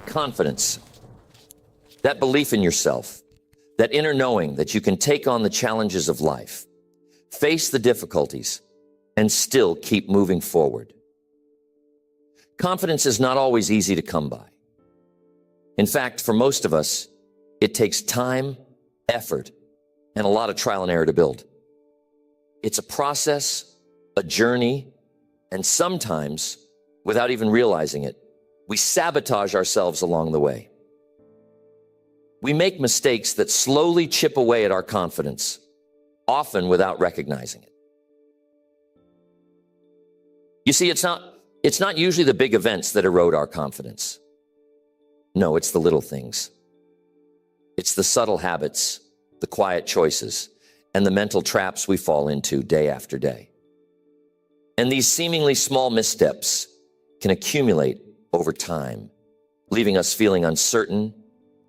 Confidence, that belief in yourself, that inner knowing that you can take on the challenges of life, face the difficulties, and still keep moving forward. Confidence is not always easy to come by. In fact, for most of us, it takes time, effort, and a lot of trial and error to build. It's a process, a journey, and sometimes, without even realizing it, we sabotage ourselves along the way. We make mistakes that slowly chip away at our confidence, often without recognizing it. You see, it's not usually the big events that erode our confidence. No, it's the little things. It's the subtle habits, the quiet choices, and the mental traps we fall into day after day. And these seemingly small missteps can accumulate over time, leaving us feeling uncertain,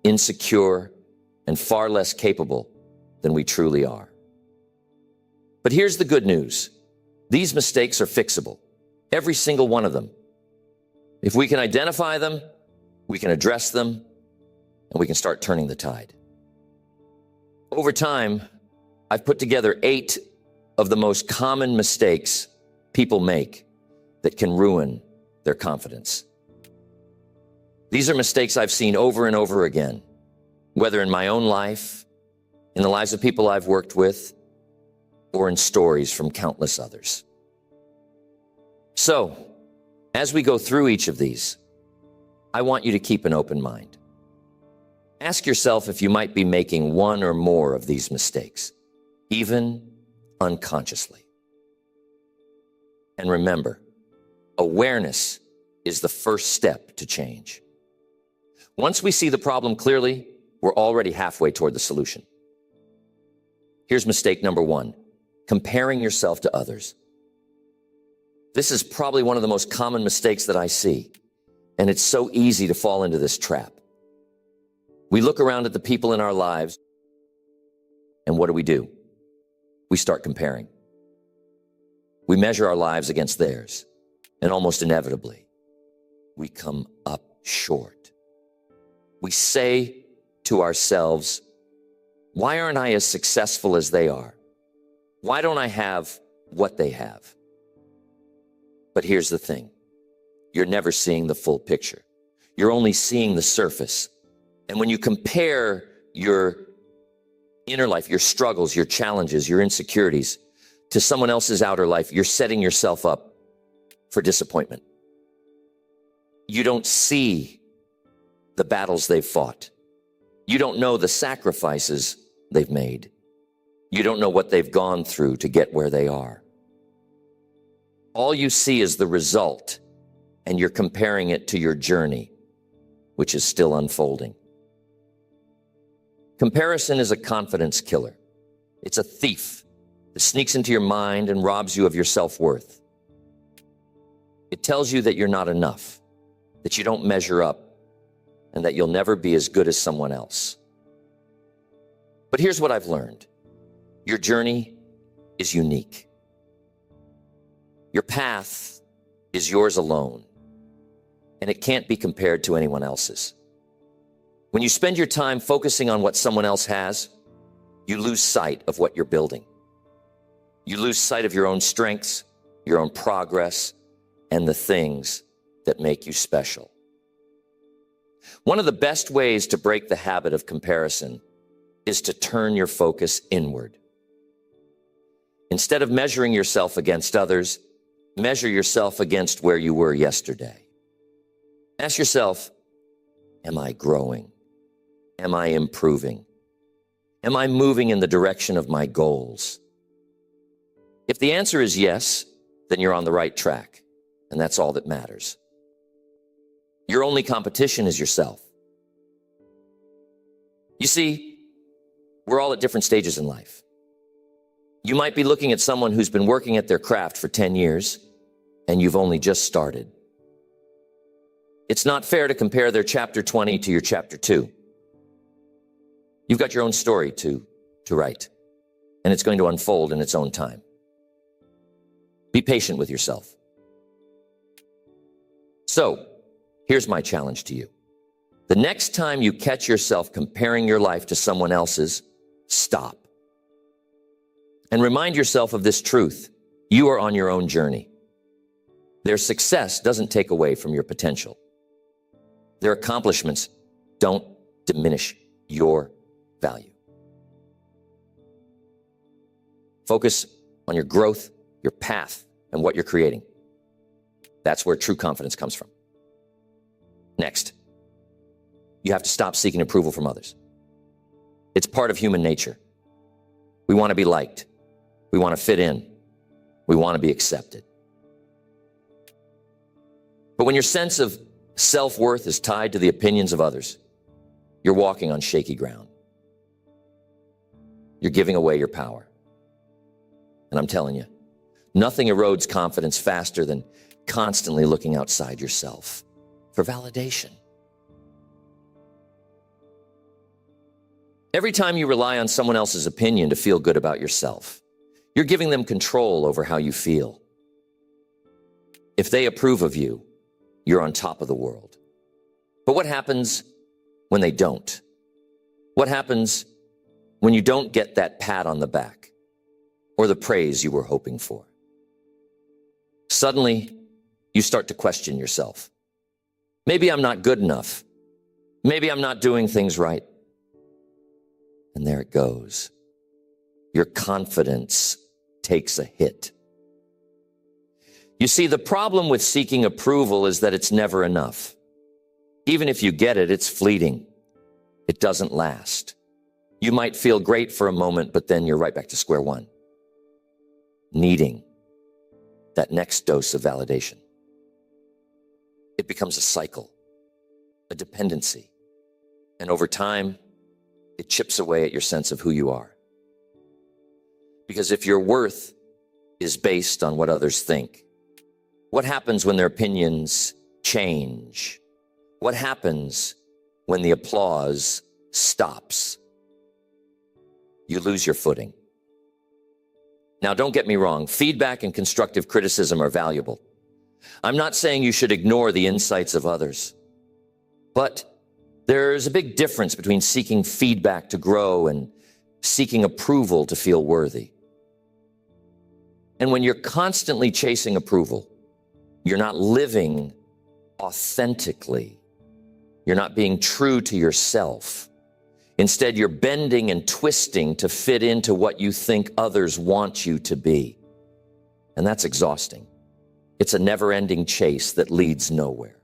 insecure, and far less capable than we truly are. But here's the good news. These mistakes are fixable, every single one of them. If we can identify them, we can address them, and we can start turning the tide. Over time, I've put together 8 of the most common mistakes people make that can ruin their confidence. These are mistakes I've seen over and over again, whether in my own life, in the lives of people I've worked with, or in stories from countless others. So, as we go through each of these, I want you to keep an open mind. Ask yourself if you might be making one or more of these mistakes, even unconsciously. And remember, awareness is the first step to change. Once we see the problem clearly, we're already halfway toward the solution. Here's mistake number 1, comparing yourself to others. This is probably one of the most common mistakes that I see, and it's so easy to fall into this trap. We look around at the people in our lives, and what do? We start comparing. We measure our lives against theirs, and almost inevitably, we come up short. We say to ourselves, why aren't I as successful as they are? Why don't I have what they have? But here's the thing. You're never seeing the full picture. You're only seeing the surface. And when you compare your inner life, your struggles, your challenges, your insecurities to someone else's outer life, you're setting yourself up for disappointment. You don't see the battles they've fought. You don't know the sacrifices they've made. You don't know what they've gone through to get where they are. All you see is the result, and you're comparing it to your journey, which is still unfolding. Comparison is a confidence killer. It's a thief that sneaks into your mind and robs you of your self-worth. It tells you that you're not enough, that you don't measure up, and that you'll never be as good as someone else. But here's what I've learned. Your journey is unique. Your path is yours alone, and it can't be compared to anyone else's. When you spend your time focusing on what someone else has, you lose sight of what you're building. You lose sight of your own strengths, your own progress, and the things that make you special. One of the best ways to break the habit of comparison is to turn your focus inward. Instead of measuring yourself against others, measure yourself against where you were yesterday. Ask yourself, am I growing? Am I improving? Am I moving in the direction of my goals? If the answer is yes, then you're on the right track, and that's all that matters. Your only competition is yourself. You see, we're all at different stages in life. You might be looking at someone who's been working at their craft for 10 years, and you've only just started. It's not fair to compare their chapter 20 to your chapter 2. You've got your own story to write, and it's going to unfold in its own time. Be patient with yourself. So, here's my challenge to you. The next time you catch yourself comparing your life to someone else's, stop. And remind yourself of this truth. You are on your own journey. Their success doesn't take away from your potential. Their accomplishments don't diminish your value. Focus on your growth, your path, and what you're creating. That's where true confidence comes from. Next, you have to stop seeking approval from others. It's part of human nature. We want to be liked. We want to fit in. We want to be accepted. But when your sense of self-worth is tied to the opinions of others, you're walking on shaky ground. You're giving away your power. And I'm telling you, nothing erodes confidence faster than constantly looking outside yourself for validation. Every time you rely on someone else's opinion to feel good about yourself, you're giving them control over how you feel. If they approve of you, you're on top of the world. But what happens when they don't? What happens when you don't get that pat on the back or the praise you were hoping for? Suddenly, you start to question yourself. Maybe I'm not good enough. Maybe I'm not doing things right. And there it goes. Your confidence takes a hit. You see, the problem with seeking approval is that it's never enough. Even if you get it, it's fleeting. It doesn't last. You might feel great for a moment, but then you're right back to square one, needing that next dose of validation. It becomes a cycle, a dependency, and over time, it chips away at your sense of who you are. Because if your worth is based on what others think, what happens when their opinions change? What happens when the applause stops? You lose your footing. Now, don't get me wrong. Feedback and constructive criticism are valuable. I'm not saying you should ignore the insights of others, but there's a big difference between seeking feedback to grow and seeking approval to feel worthy. And when you're constantly chasing approval, you're not living authentically. You're not being true to yourself. Instead, you're bending and twisting to fit into what you think others want you to be. And that's exhausting. It's a never-ending chase that leads nowhere.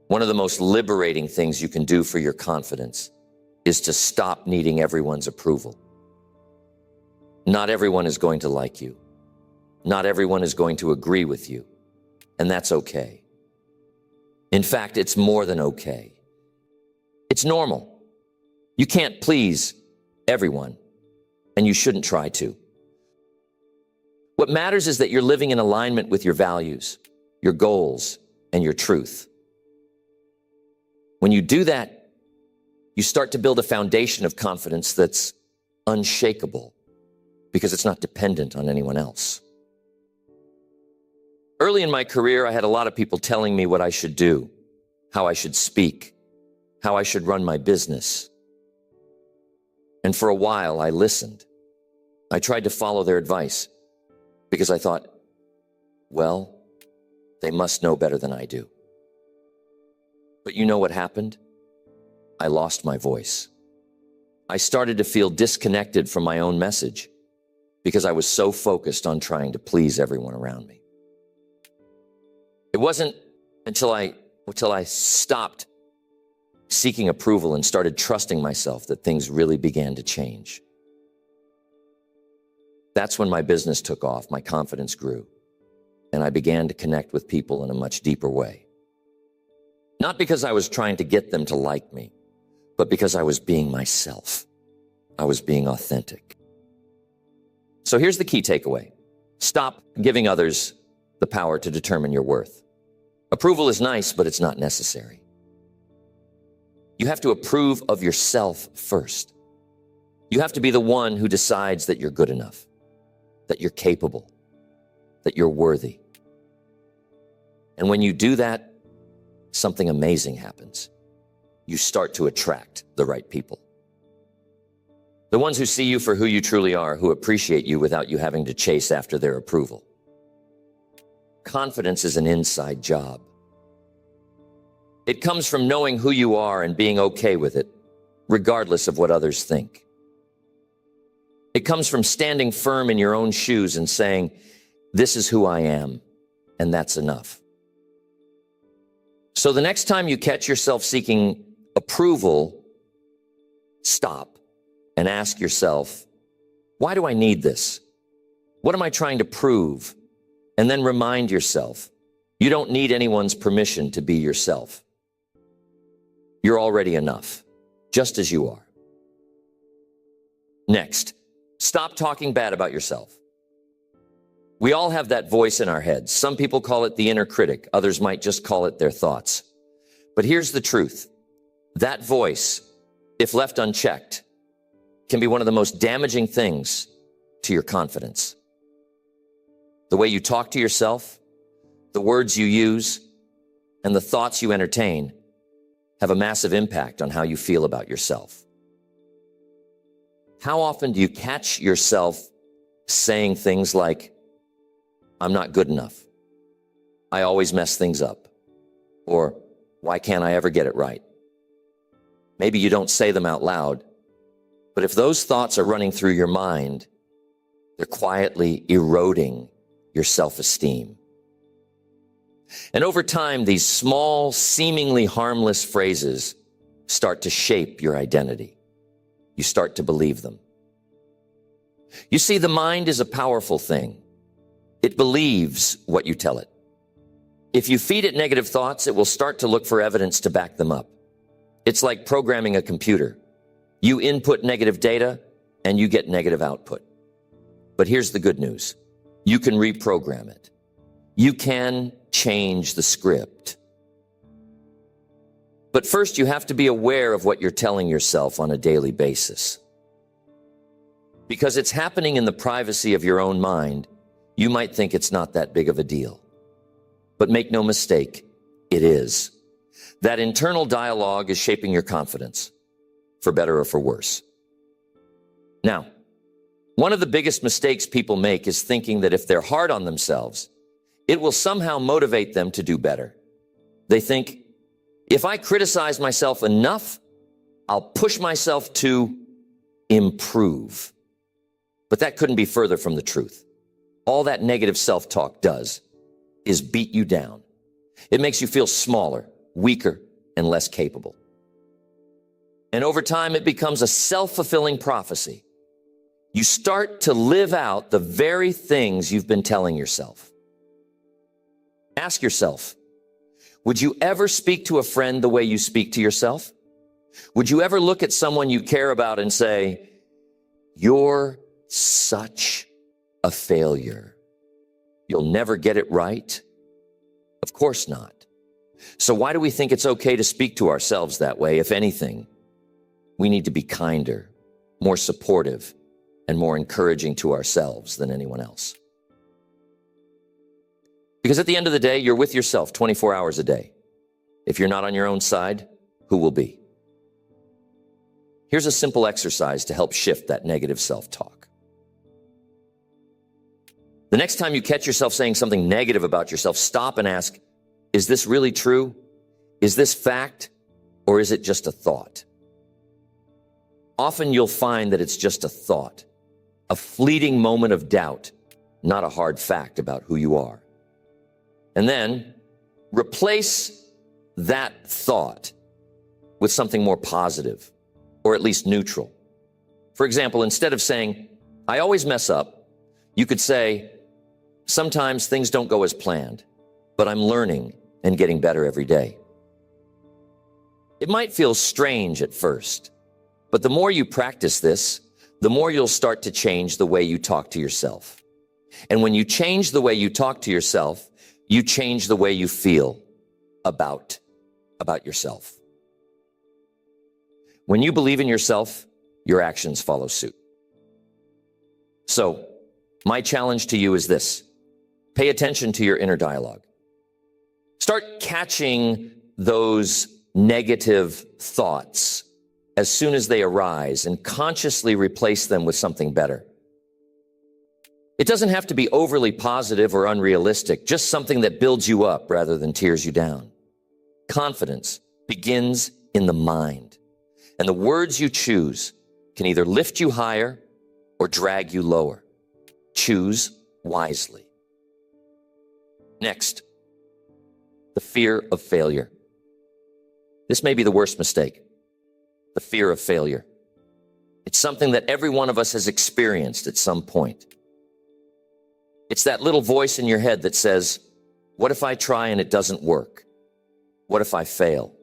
One of the most liberating things you can do for your confidence is to stop needing everyone's approval. Not everyone is going to like you. Not everyone is going to agree with you. And that's okay. In fact, it's more than okay. It's normal. You can't please everyone, and you shouldn't try to. What matters is that you're living in alignment with your values, your goals, and your truth. When you do that, you start to build a foundation of confidence that's unshakable because it's not dependent on anyone else. Early in my career, I had a lot of people telling me what I should do, how I should speak, how I should run my business. And for a while, I listened. I tried to follow their advice because I thought, well, they must know better than I do. But you know what happened? I lost my voice. I started to feel disconnected from my own message because I was so focused on trying to please everyone around me. It wasn't until I stopped seeking approval and started trusting myself that things really began to change. That's when my business took off, my confidence grew, and I began to connect with people in a much deeper way. Not because I was trying to get them to like me, but because I was being myself. I was being authentic. So here's the key takeaway. Stop giving others the power to determine your worth. Approval is nice, but it's not necessary. You have to approve of yourself first. You have to be the one who decides that you're good enough, that you're capable, that you're worthy. And when you do that, something amazing happens. you start to attract the right people. The ones who see you for who you truly are, who appreciate you without you having to chase after their approval. Confidence is an inside job. It comes from knowing who you are and being okay with it, regardless of what others think. It comes from standing firm in your own shoes and saying, this is who I am, and that's enough. So the next time you catch yourself seeking approval, stop and ask yourself, why do I need this? What am I trying to prove? And then remind yourself, you don't need anyone's permission to be yourself. You're already enough, just as you are. Next, stop talking bad about yourself. We all have that voice in our heads. Some people call it the inner critic. Others might just call it their thoughts. But here's the truth. That voice, if left unchecked, can be one of the most damaging things to your confidence. The way you talk to yourself, the words you use, and the thoughts you entertain have a massive impact on how you feel about yourself. How often do you catch yourself saying things like, I'm not good enough. I always mess things up. Or, why can't I ever get it right? Maybe you don't say them out loud, but if those thoughts are running through your mind, they're quietly eroding your self-esteem. And over time, these small, seemingly harmless phrases start to shape your identity. You start to believe them. You see, the mind is a powerful thing. It believes what you tell it. If you feed it negative thoughts, it will start to look for evidence to back them up. It's like programming a computer. You input negative data and you get negative output. But here's the good news. You can reprogram it. You can change the script. But first, you have to be aware of what you're telling yourself on a daily basis. Because it's happening in the privacy of your own mind, you might think it's not that big of a deal. But make no mistake, it is. That internal dialogue is shaping your confidence, for better or for worse. Now, one of the biggest mistakes people make is thinking that if they're hard on themselves, it will somehow motivate them to do better. They think, if I criticize myself enough, I'll push myself to improve. But that couldn't be further from the truth. All that negative self-talk does is beat you down. It makes you feel smaller, weaker, and less capable. And over time, it becomes a self-fulfilling prophecy. You start to live out the very things you've been telling yourself. Ask yourself, would you ever speak to a friend the way you speak to yourself? Would you ever look at someone you care about and say, you're such a failure. You'll never get it right? Of course not. So why do we think it's okay to speak to ourselves that way? If anything, we need to be kinder, more supportive, and more encouraging to ourselves than anyone else. Because at the end of the day, you're with yourself 24 hours a day. If you're not on your own side, who will be? Here's a simple exercise to help shift that negative self-talk. The next time you catch yourself saying something negative about yourself, stop and ask, is this really true? Is this fact? Or is it just a thought? Often you'll find that it's just a thought, a fleeting moment of doubt, not a hard fact about who you are. And then replace that thought with something more positive, or at least neutral. For example, instead of saying, I always mess up, you could say, sometimes things don't go as planned, but I'm learning and getting better every day. It might feel strange at first, but the more you practice this, the more you'll start to change the way you talk to yourself. And when you change the way you talk to yourself, you change the way you feel about yourself. When you believe in yourself, your actions follow suit. So, my challenge to you is this. Pay attention to your inner dialogue. Start catching those negative thoughts as soon as they arise and consciously replace them with something better. It doesn't have to be overly positive or unrealistic, just something that builds you up rather than tears you down. Confidence begins in the mind, and the words you choose can either lift you higher or drag you lower. Choose wisely. Next, the fear of failure. This may be the worst mistake, the fear of failure. It's something that every one of us has experienced at some point. It's that little voice in your head that says, what if I try and it doesn't work? What if I fail?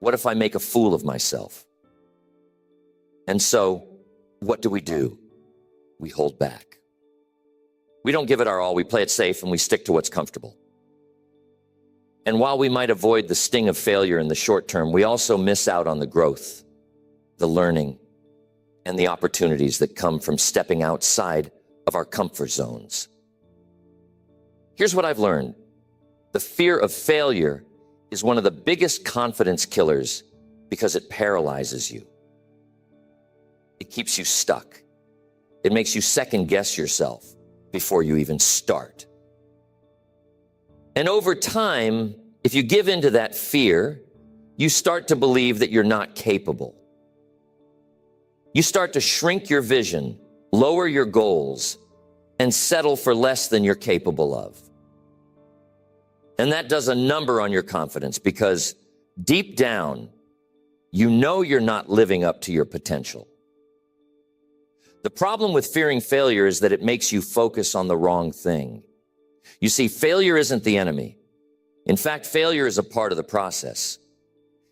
What if I make a fool of myself? And so, what do? We hold back. We don't give it our all. We play it safe and we stick to what's comfortable. And while we might avoid the sting of failure in the short term, we also miss out on the growth, the learning, and the opportunities that come from stepping outside of our comfort zones. Here's what I've learned. The fear of failure is one of the biggest confidence killers because it paralyzes you. It keeps you stuck. It makes you second guess yourself before you even start. And over time, if you give in to that fear, you start to believe that you're not capable. You start to shrink your vision, lower your goals, and settle for less than you're capable of. And that does a number on your confidence because deep down, you know you're not living up to your potential. The problem with fearing failure is that it makes you focus on the wrong thing. You see, failure isn't the enemy. In fact, failure is a part of the process.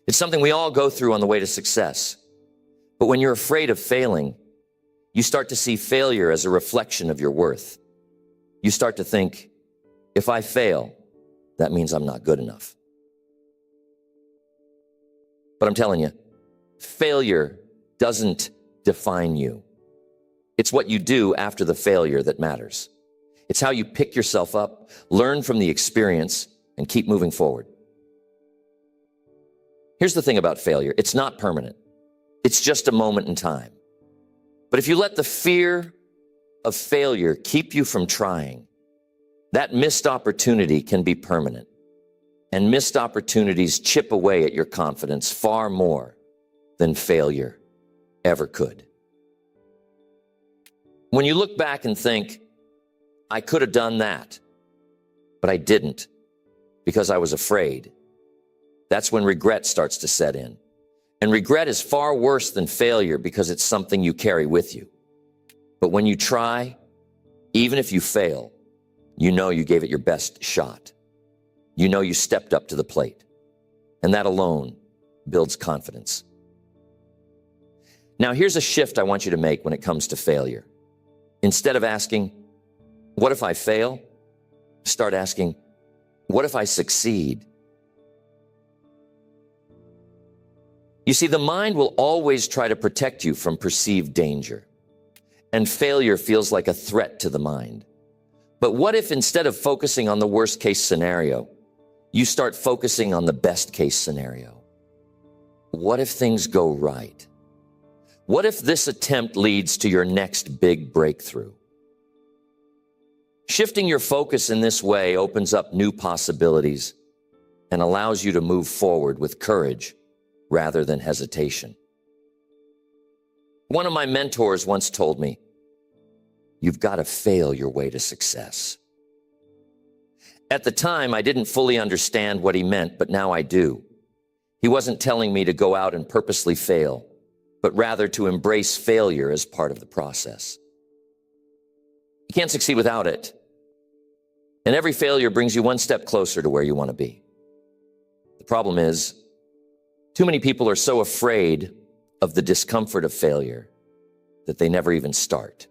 It's something we all go through on the way to success. But when you're afraid of failing, you start to see failure as a reflection of your worth. You start to think, if I fail, that means I'm not good enough. But I'm telling you, failure doesn't define you. It's what you do after the failure that matters. It's how you pick yourself up, learn from the experience, and keep moving forward. Here's the thing about failure. It's not permanent. It's just a moment in time. But if you let the fear of failure keep you from trying, that missed opportunity can be permanent. And missed opportunities chip away at your confidence far more than failure ever could. When you look back and think, I could have done that, but I didn't because I was afraid, that's when regret starts to set in. And regret is far worse than failure because it's something you carry with you. But when you try, even if you fail, you know you gave it your best shot. You know you stepped up to the plate. And that alone builds confidence. Now, here's a shift I want you to make when it comes to failure. Instead of asking, what if I fail? Start asking, what if I succeed? You see, the mind will always try to protect you from perceived danger. And failure feels like a threat to the mind. But what if instead of focusing on the worst case scenario, you start focusing on the best case scenario? What if things go right? What if this attempt leads to your next big breakthrough? Shifting your focus in this way opens up new possibilities and allows you to move forward with courage rather than hesitation. One of my mentors once told me, you've got to fail your way to success. At the time, I didn't fully understand what he meant, but now I do. He wasn't telling me to go out and purposely fail, but rather to embrace failure as part of the process. You can't succeed without it. And every failure brings you one step closer to where you want to be. The problem is, too many people are so afraid of the discomfort of failure that they never even start.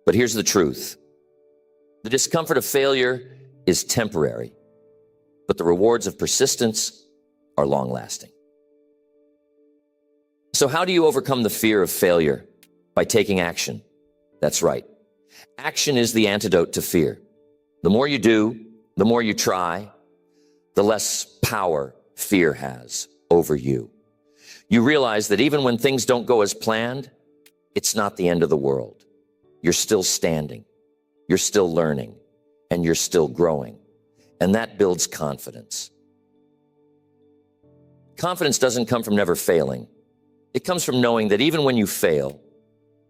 But here's the truth. The discomfort of failure is temporary, but the rewards of persistence are long-lasting. So how do you overcome the fear of failure? By taking action. That's right. Action is the antidote to fear. The more you do, the more you try, the less power fear has over you. You realize that even when things don't go as planned, it's not the end of the world. You're still standing, you're still learning, and you're still growing. And that builds confidence. Confidence doesn't come from never failing. It comes from knowing that even when you fail,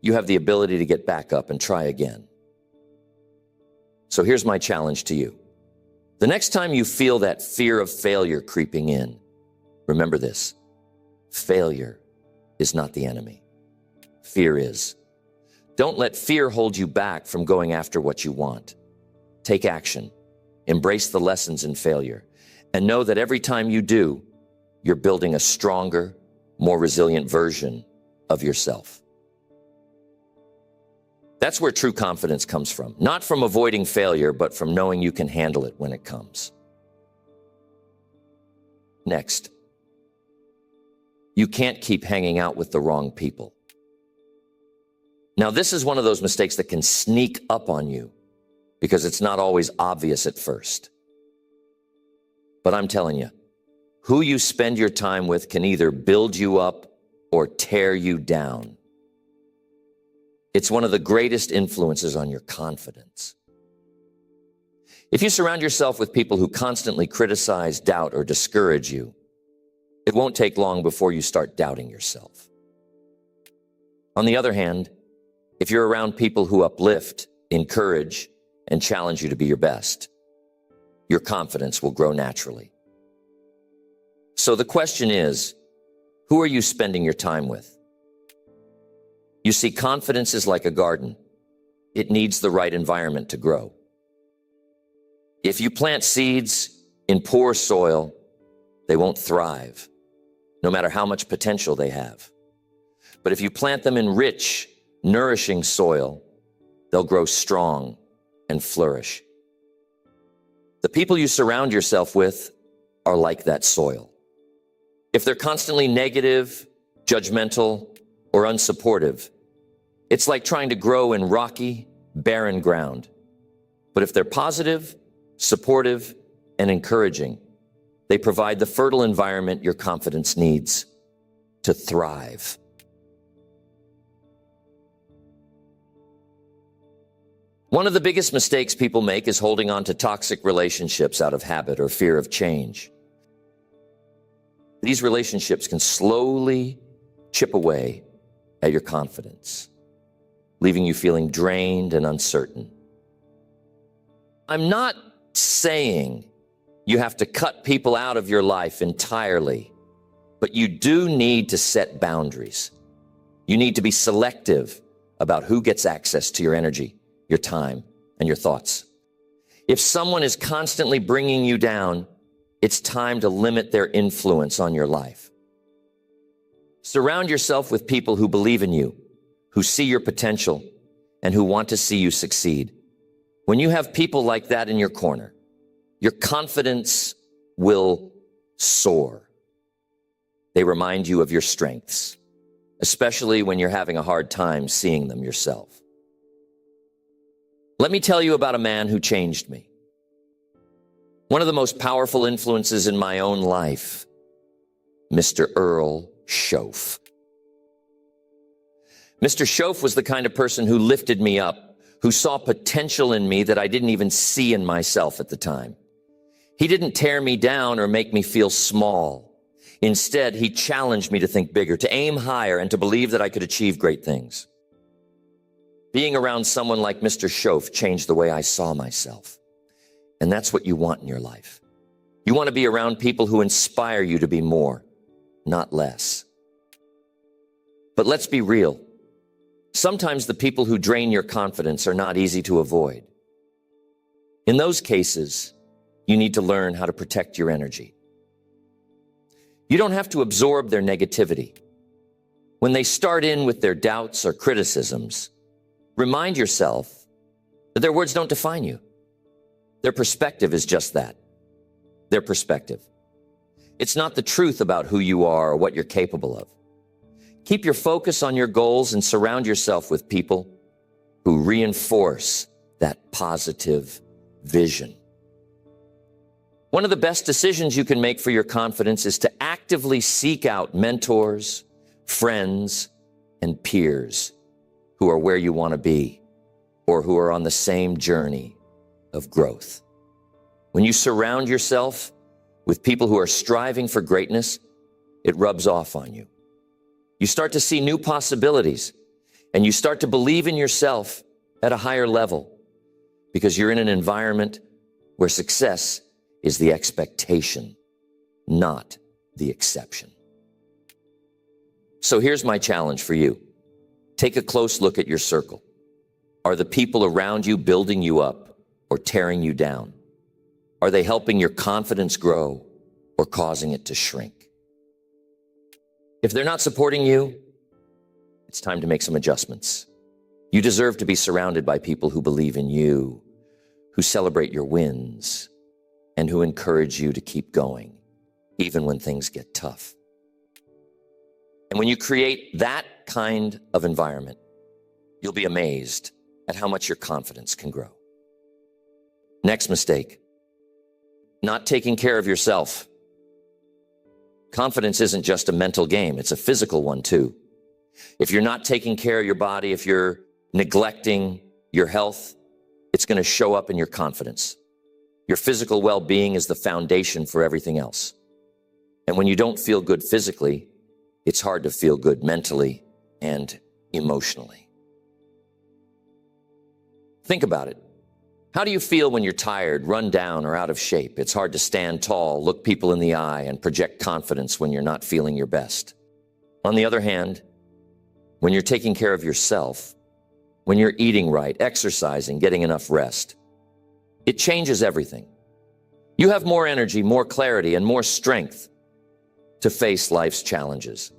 you have the ability to get back up and try again. So here's my challenge to you. The next time you feel that fear of failure creeping in, remember this: failure is not the enemy. Fear is. Don't let fear hold you back from going after what you want. Take action. Embrace the lessons in failure. And know that every time you do, you're building a stronger, more resilient version of yourself. That's where true confidence comes from. Not from avoiding failure, but from knowing you can handle it when it comes. Next, you can't keep hanging out with the wrong people. Now, this is one of those mistakes that can sneak up on you because it's not always obvious at first. But I'm telling you, who you spend your time with can either build you up or tear you down. It's one of the greatest influences on your confidence. If you surround yourself with people who constantly criticize, doubt, or discourage you, it won't take long before you start doubting yourself. On the other hand, if you're around people who uplift, encourage, and challenge you to be your best, your confidence will grow naturally. So the question is, who are you spending your time with? You see, confidence is like a garden. It needs the right environment to grow. If you plant seeds in poor soil, they won't thrive, no matter how much potential they have. But if you plant them in rich, nourishing soil, they'll grow strong and flourish. The people you surround yourself with are like that soil. If they're constantly negative, judgmental, or unsupportive, it's like trying to grow in rocky, barren ground. But if they're positive, supportive, and encouraging, they provide the fertile environment your confidence needs to thrive. One of the biggest mistakes people make is holding on to toxic relationships out of habit or fear of change. These relationships can slowly chip away at your confidence, leaving you feeling drained and uncertain. I'm not saying you have to cut people out of your life entirely, but you do need to set boundaries. You need to be selective about who gets access to your energy, your time, and your thoughts. If someone is constantly bringing you down, it's time to limit their influence on your life. Surround yourself with people who believe in you, who see your potential, and who want to see you succeed. When you have people like that in your corner, your confidence will soar. They remind you of your strengths, especially when you're having a hard time seeing them yourself. Let me tell you about a man who changed me. One of the most powerful influences in my own life, Mr. Earl Shoaff. Mr. Shoaff was the kind of person who lifted me up, who saw potential in me that I didn't even see in myself at the time. He didn't tear me down or make me feel small. Instead, he challenged me to think bigger, to aim higher, and to believe that I could achieve great things. Being around someone like Mr. Shoaff changed the way I saw myself. And that's what you want in your life. You want to be around people who inspire you to be more, not less. But let's be real. Sometimes the people who drain your confidence are not easy to avoid. In those cases, you need to learn how to protect your energy. You don't have to absorb their negativity. When they start in with their doubts or criticisms, remind yourself that their words don't define you. Their perspective is just that, their perspective. It's not the truth about who you are or what you're capable of. Keep your focus on your goals and surround yourself with people who reinforce that positive vision. One of the best decisions you can make for your confidence is to actively seek out mentors, friends, and peers who are where you want to be or who are on the same journey of growth. When you surround yourself with people who are striving for greatness, it rubs off on you. You start to see new possibilities, and you start to believe in yourself at a higher level because you're in an environment where success is the expectation, not the exception. So here's my challenge for you. Take a close look at your circle. Are the people around you building you up or tearing you down? Are they helping your confidence grow or causing it to shrink? If they're not supporting you, it's time to make some adjustments. You deserve to be surrounded by people who believe in you, who celebrate your wins, and who encourage you to keep going, even when things get tough. And when you create that kind of environment, you'll be amazed at how much your confidence can grow. Next mistake, not taking care of yourself. Confidence isn't just a mental game, it's a physical one too. If you're not taking care of your body, if you're neglecting your health, it's going to show up in your confidence. Your physical well-being is the foundation for everything else. And when you don't feel good physically, it's hard to feel good mentally and emotionally. Think about it. How do you feel when you're tired, run down, or out of shape? It's hard to stand tall, look people in the eye, and project confidence when you're not feeling your best. On the other hand, when you're taking care of yourself, when you're eating right, exercising, getting enough rest, it changes everything. You have more energy, more clarity, and more strength to face life's challenges.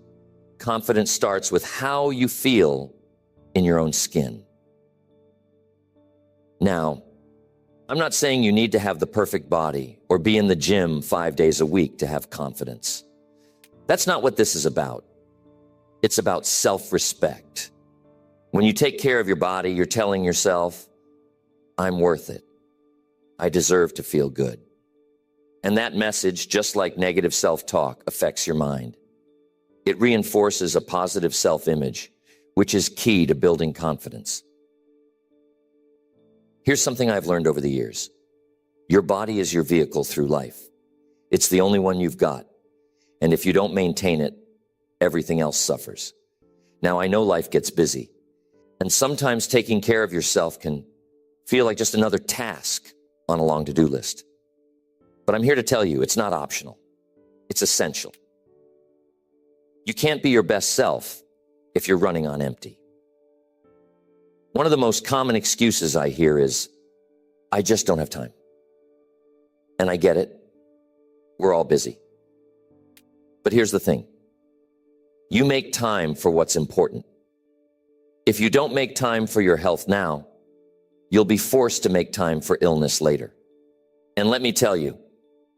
Confidence starts with how you feel in your own skin. Now, I'm not saying you need to have the perfect body or be in the gym 5 days a week to have confidence. That's not what this is about. It's about self-respect. When you take care of your body, you're telling yourself, I'm worth it. I deserve to feel good. And that message, just like negative self-talk, affects your mind. It reinforces a positive self-image, which is key to building confidence. Here's something I've learned over the years. Your body is your vehicle through life. It's the only one you've got. And if you don't maintain it, everything else suffers. Now, I know life gets busy, and sometimes taking care of yourself can feel like just another task on a long to-do list. But I'm here to tell you, it's not optional. It's essential. You can't be your best self if you're running on empty. One of the most common excuses I hear is, I just don't have time. And I get it. We're all busy. But here's the thing. You make time for what's important. If you don't make time for your health now, you'll be forced to make time for illness later. And let me tell you,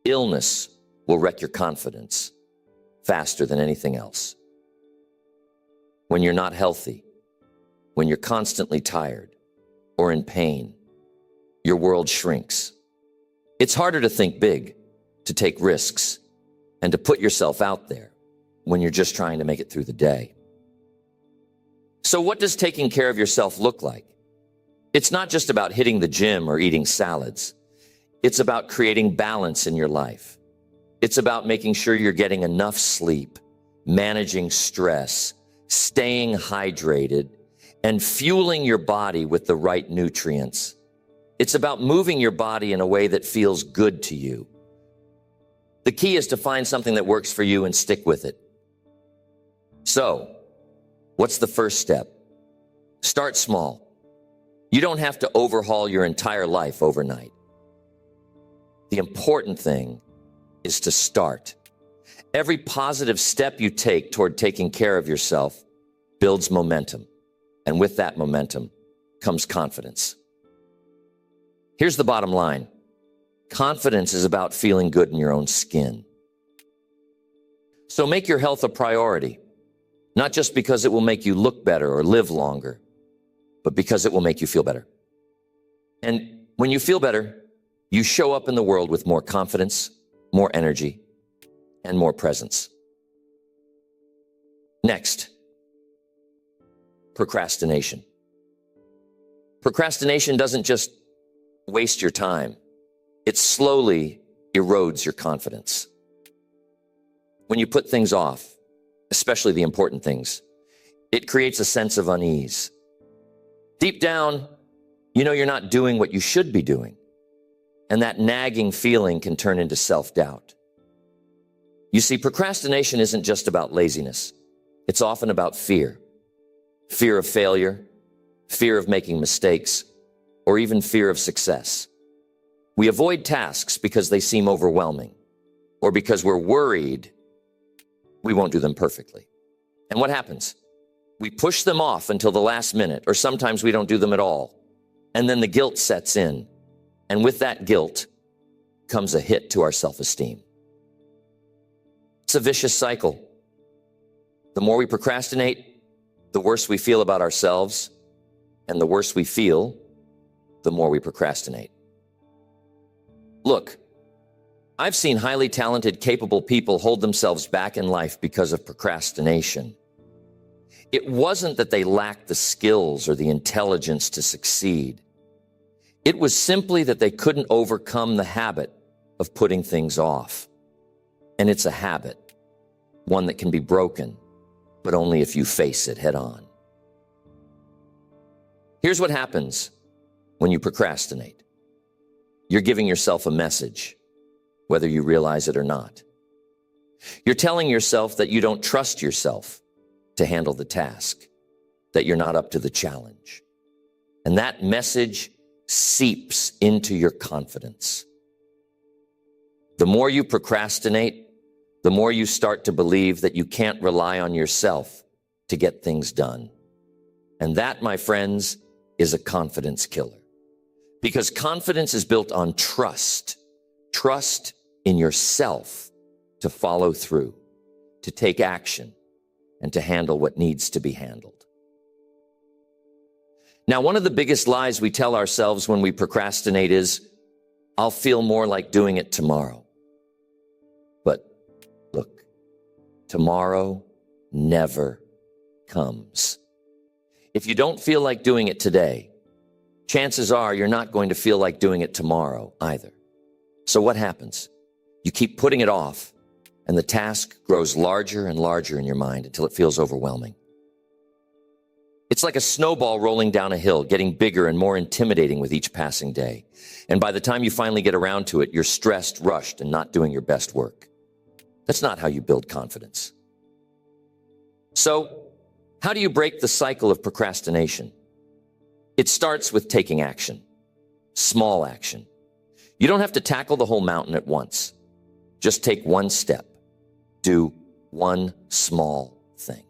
illness will wreck your confidence faster than anything else. When you're not healthy, when you're constantly tired or in pain, your world shrinks. It's harder to think big, to take risks, and to put yourself out there when you're just trying to make it through the day. So what does taking care of yourself look like? It's not just about hitting the gym or eating salads. It's about creating balance in your life. It's about making sure you're getting enough sleep, managing stress, staying hydrated, and fueling your body with the right nutrients. It's about moving your body in a way that feels good to you. The key is to find something that works for you and stick with it. So, what's the first step? Start small. You don't have to overhaul your entire life overnight. The important thing is to start. Every positive step you take toward taking care of yourself builds momentum. And with that momentum comes confidence. Here's the bottom line. Confidence is about feeling good in your own skin. So make your health a priority, not just because it will make you look better or live longer, but because it will make you feel better. And when you feel better, you show up in the world with more confidence, more energy, and more presence. Next, procrastination. Procrastination doesn't just waste your time. It slowly erodes your confidence. When you put things off, especially the important things, it creates a sense of unease. Deep down, you know you're not doing what you should be doing, and that nagging feeling can turn into self-doubt. You see, procrastination isn't just about laziness. It's often about fear. Fear of failure, fear of making mistakes, or even fear of success. We avoid tasks because they seem overwhelming, or because we're worried we won't do them perfectly. And what happens? We push them off until the last minute, or sometimes we don't do them at all. And then the guilt sets in. And with that guilt comes a hit to our self-esteem. It's a vicious cycle. The more we procrastinate, the worse we feel about ourselves. And the worse we feel, the more we procrastinate. Look, I've seen highly talented, capable people hold themselves back in life because of procrastination. It wasn't that they lacked the skills or the intelligence to succeed. It was simply that they couldn't overcome the habit of putting things off. And it's a habit, one that can be broken, but only if you face it head on. Here's what happens when you procrastinate. You're giving yourself a message, whether you realize it or not. You're telling yourself that you don't trust yourself to handle the task, that you're not up to the challenge. And that message seeps into your confidence. The more you procrastinate, the more you start to believe that you can't rely on yourself to get things done. And that, my friends, is a confidence killer. Because confidence is built on trust. Trust in yourself to follow through, to take action, and to handle what needs to be handled. Now, one of the biggest lies we tell ourselves when we procrastinate is, I'll feel more like doing it tomorrow. But look, tomorrow never comes. If you don't feel like doing it today, chances are you're not going to feel like doing it tomorrow either. So what happens? You keep putting it off, and the task grows larger and larger in your mind until it feels overwhelming. It's like a snowball rolling down a hill, getting bigger and more intimidating with each passing day. And by the time you finally get around to it, you're stressed, rushed, and not doing your best work. That's not how you build confidence. So, how do you break the cycle of procrastination? It starts with taking action, small action. You don't have to tackle the whole mountain at once. Just take one step. Do one small thing.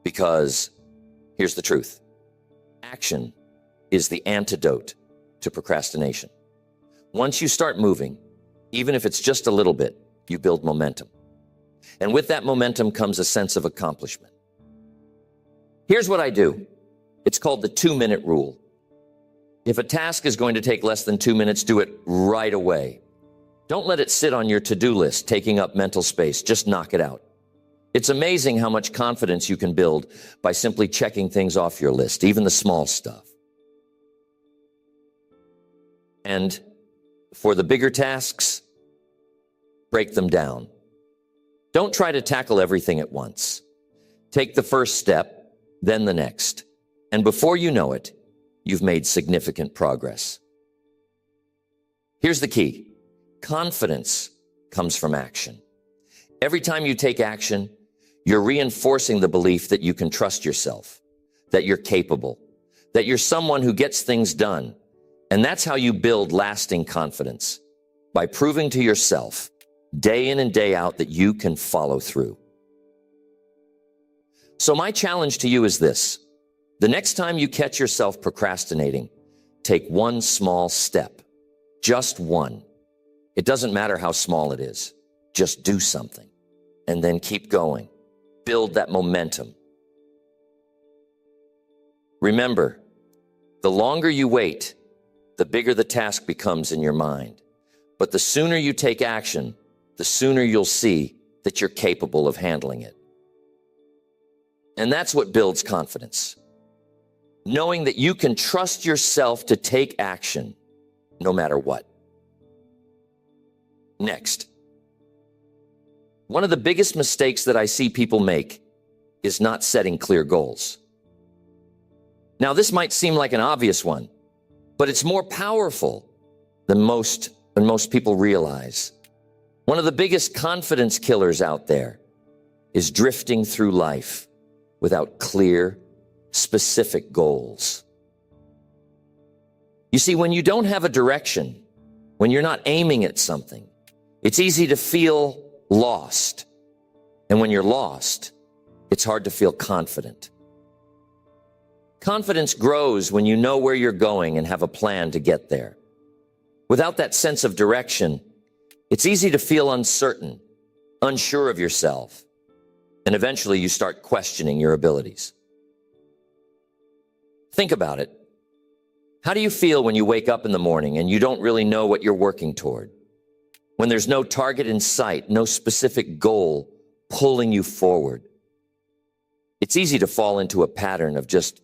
Because here's the truth. Action is the antidote to procrastination. Once you start moving, even if it's just a little bit, you build momentum. And with that momentum comes a sense of accomplishment. Here's what I do. It's called the 2-minute rule. If a task is going to take less than 2 minutes, do it right away. Don't let it sit on your to-do list, taking up mental space. Just knock it out. It's amazing how much confidence you can build by simply checking things off your list, even the small stuff. And for the bigger tasks, break them down. Don't try to tackle everything at once. Take the first step, then the next. And before you know it, you've made significant progress. Here's the key. Confidence comes from action. Every time you take action, you're reinforcing the belief that you can trust yourself, that you're capable, that you're someone who gets things done. And that's how you build lasting confidence, by proving to yourself day in and day out that you can follow through. So my challenge to you is this. The next time you catch yourself procrastinating, take one small step, just one. It doesn't matter how small it is. Just do something and then keep going. Build that momentum. Remember, the longer you wait, the bigger the task becomes in your mind. But the sooner you take action, the sooner you'll see that you're capable of handling it. And that's what builds confidence. Knowing that you can trust yourself to take action no matter what. Next, one of the biggest mistakes that I see people make is not setting clear goals. Now, this might seem like an obvious one, but it's more powerful than most people realize. One of the biggest confidence killers out there is drifting through life without clear, specific goals. You see, when you don't have a direction, when you're not aiming at something, it's easy to feel lost. And when you're lost, it's hard to feel confident. Confidence grows when you know where you're going and have a plan to get there. Without that sense of direction, it's easy to feel uncertain, unsure of yourself, and eventually you start questioning your abilities. Think about it. How do you feel when you wake up in the morning and you don't really know what you're working toward? When there's no target in sight, no specific goal pulling you forward? It's easy to fall into a pattern of just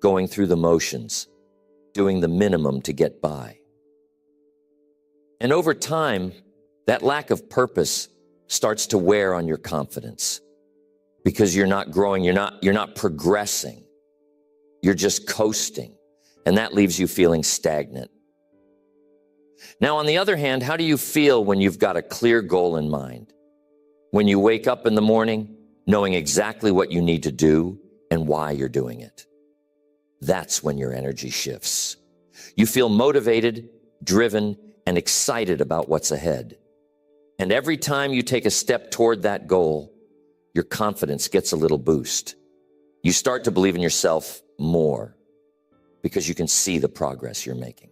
going through the motions, doing the minimum to get by. And over time, that lack of purpose starts to wear on your confidence because you're not growing, you're not progressing. You're just coasting, and that leaves you feeling stagnant. Now, on the other hand, how do you feel when you've got a clear goal in mind? When you wake up in the morning, knowing exactly what you need to do and why you're doing it. That's when your energy shifts. You feel motivated, driven, and excited about what's ahead. And every time you take a step toward that goal, your confidence gets a little boost. You start to believe in yourself more because you can see the progress you're making.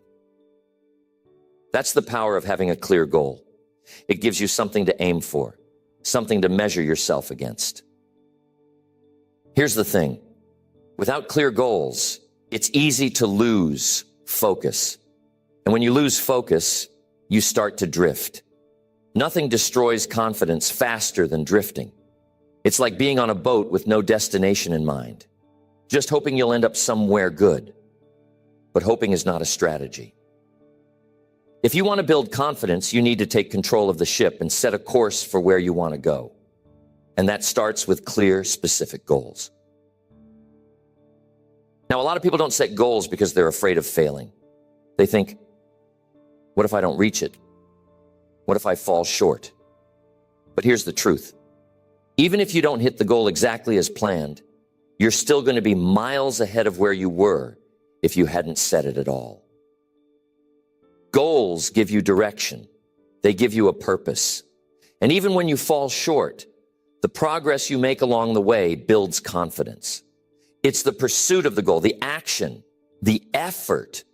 That's the power of having a clear goal. It gives you something to aim for, something to measure yourself against. Here's the thing. Without clear goals, it's easy to lose focus. And when you lose focus, you start to drift. Nothing destroys confidence faster than drifting. It's like being on a boat with no destination in mind, just hoping you'll end up somewhere good. But hoping is not a strategy. If you want to build confidence, you need to take control of the ship and set a course for where you want to go. And that starts with clear, specific goals. Now, a lot of people don't set goals because they're afraid of failing. They think, what if I don't reach it? What if I fall short? But here's the truth. Even if you don't hit the goal exactly as planned, you're still going to be miles ahead of where you were if you hadn't set it at all. Goals give you direction. They give you a purpose. And even when you fall short, the progress you make along the way builds confidence. It's the pursuit of the goal, the action, the effort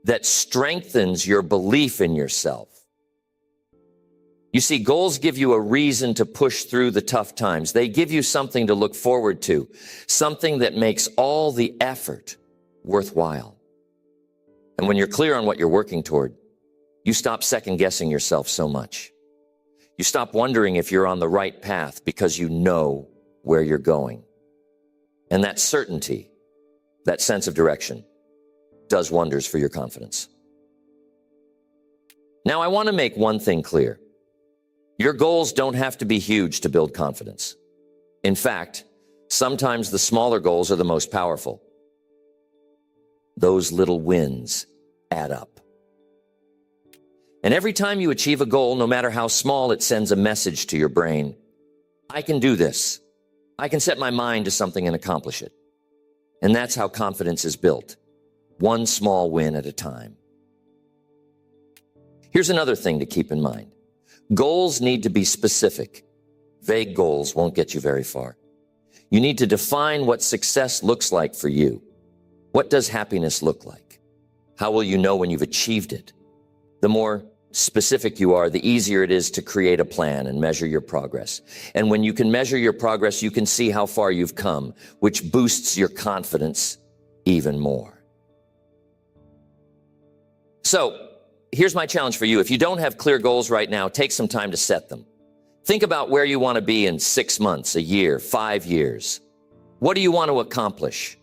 that strengthens your belief in yourself. You see, goals give you a reason to push through the tough times. They give you something to look forward to, something that makes all the effort worthwhile. And when you're clear on what you're working toward, you stop second-guessing yourself so much. You stop wondering if you're on the right path because you know where you're going. And that certainty, that sense of direction, does wonders for your confidence. Now, I want to make one thing clear. Your goals don't have to be huge to build confidence. In fact, sometimes the smaller goals are the most powerful. Those little wins add up. And every time you achieve a goal, no matter how small, it sends a message to your brain. I can do this. I can set my mind to something and accomplish it. And that's how confidence is built, one small win at a time. Here's another thing to keep in mind. Goals need to be specific. Vague goals won't get you very far. You need to define what success looks like for you. What does happiness look like? How will you know when you've achieved it? The more specific you are, the easier it is to create a plan and measure your progress. And when you can measure your progress, you can see how far you've come, which boosts your confidence even more. So here's my challenge for you. If you don't have clear goals right now, take some time to set them. Think about where you want to be in 6 months, a year, 5 years. What do you want to accomplish?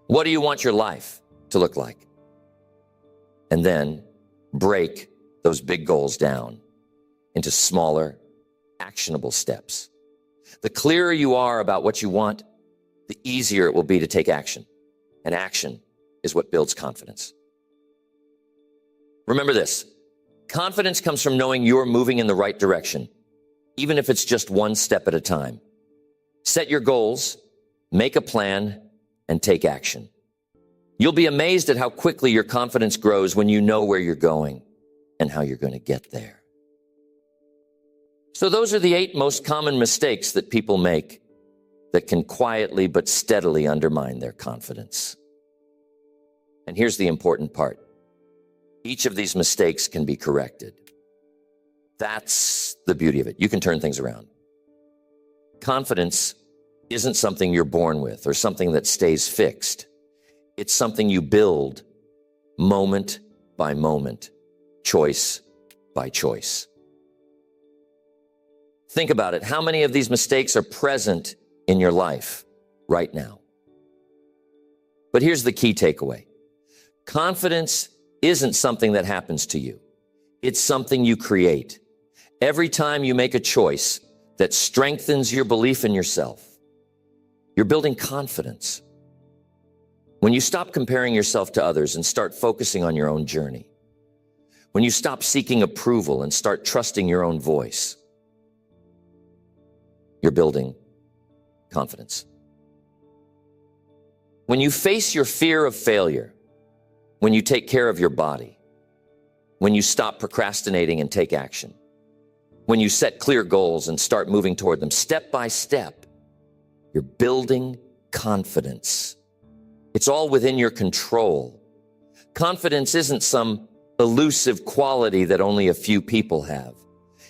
What do you want your life to look like? And then break those big goals down into smaller, actionable steps. The clearer you are about what you want, the easier it will be to take action. And action is what builds confidence. Remember this, confidence comes from knowing you're moving in the right direction, even if it's just one step at a time. Set your goals, make a plan, and take action. You'll be amazed at how quickly your confidence grows when you know where you're going and how you're going to get there. So those are the 8 most common mistakes that people make that can quietly but steadily undermine their confidence. And here's the important part. Each of these mistakes can be corrected. That's the beauty of it. You can turn things around. Confidence isn't something you're born with or something that stays fixed. It's something you build moment by moment, choice by choice. Think about it. How many of these mistakes are present in your life right now? But here's the key takeaway. Confidence isn't something that happens to you. It's something you create. Every time you make a choice that strengthens your belief in yourself, you're building confidence. When you stop comparing yourself to others and start focusing on your own journey, when you stop seeking approval and start trusting your own voice, you're building confidence. When you face your fear of failure, when you take care of your body, when you stop procrastinating and take action, when you set clear goals and start moving toward them step by step, you're building confidence. It's all within your control. Confidence isn't some elusive quality that only a few people have.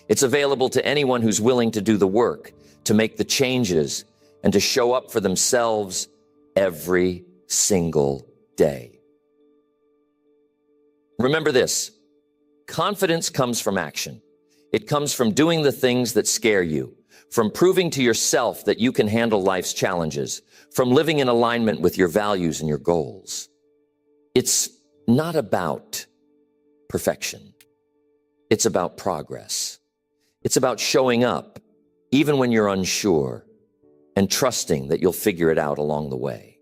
It's available to anyone who's willing to do the work, to make the changes, and to show up for themselves every single day. Remember this, confidence comes from action. It comes from doing the things that scare you, from proving to yourself that you can handle life's challenges, from living in alignment with your values and your goals. It's not about perfection. It's about progress. It's about showing up, even when you're unsure, and trusting that you'll figure it out along the way.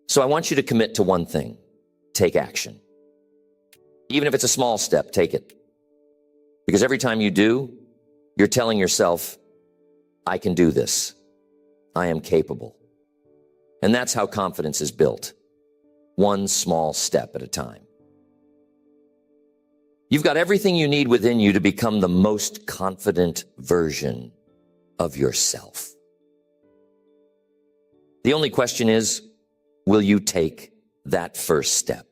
So I want you to commit to one thing. Take action. Even if it's a small step, take it. Because every time you do, you're telling yourself, I can do this. I am capable. And that's how confidence is built, one small step at a time. You've got everything you need within you to become the most confident version of yourself. The only question is, will you take that first step?